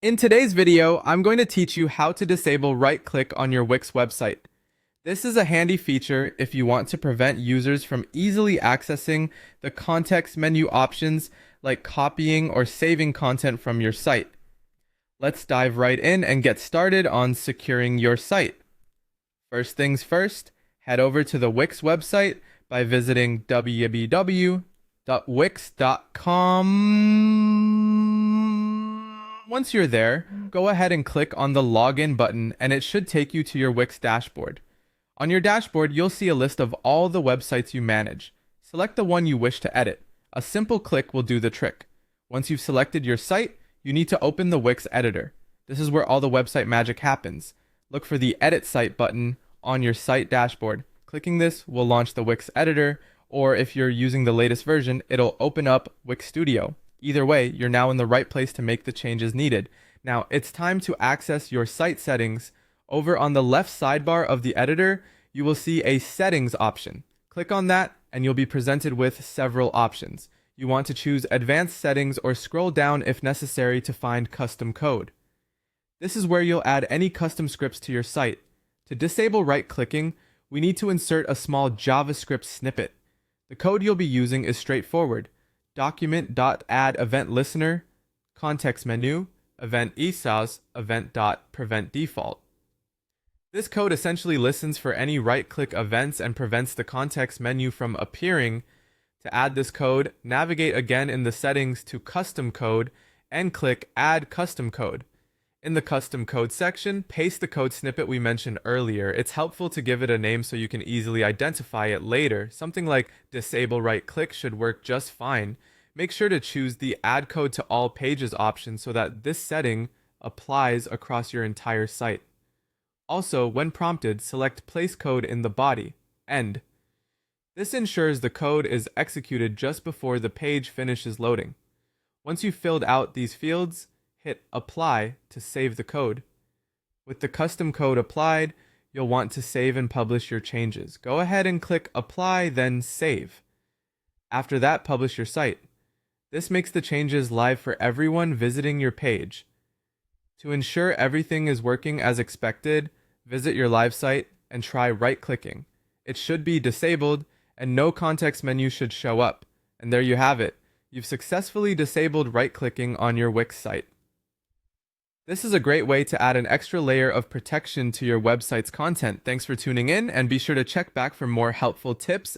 In today's video, I'm going to teach you how to disable right-click on your Wix website. This is a handy feature if you want to prevent users from easily accessing the context menu options like copying or saving content from your site. Let's dive right in and get started on securing your site. First things first, head over to the Wix website by visiting www.wix.com. Once you're there, go ahead and click on the login button and it should take you to your Wix dashboard. On your dashboard, you'll see a list of all the websites you manage. Select the one you wish to edit. A simple click will do the trick. Once you've selected your site, you need to open the Wix editor. This is where all the website magic happens. Look for the Edit Site button on your site dashboard. Clicking this will launch the Wix editor, or if you're using the latest version, it'll open up Wix Studio. Either way, you're now in the right place to make the changes needed. Now, it's time to access your site settings. Over on the left sidebar of the editor, you will see a Settings option. Click on that, and you'll be presented with several options. You want to choose Advanced Settings or scroll down if necessary to find Custom Code. This is where you'll add any custom scripts to your site. To disable right-clicking, we need to insert a small JavaScript snippet. The code you'll be using is straightforward. Document.add-event-listener, context menu, event esaus, event.prevent-default. This code essentially listens for any right-click events and prevents the context menu from appearing. To add this code, navigate again in the settings to Custom Code and click Add Custom Code. In the Custom Code section, paste the code snippet we mentioned earlier. It's helpful to give it a name so you can easily identify it later. Something like Disable Right-Click should work just fine. Make sure to choose the Add Code to All Pages option so that this setting applies across your entire site. Also, when prompted, select Place Code in the body, End. This ensures the code is executed just before the page finishes loading. Once you've filled out these fields, hit Apply to save the code. With the custom code applied, you'll want to save and publish your changes. Go ahead and click Apply, then Save. After that, publish your site. This makes the changes live for everyone visiting your page. To ensure everything is working as expected, visit your live site and try right-clicking. It should be disabled, and no context menu should show up. And there you have it. You've successfully disabled right-clicking on your Wix site. This is a great way to add an extra layer of protection to your website's content. Thanks for tuning in, and be sure to check back for more helpful tips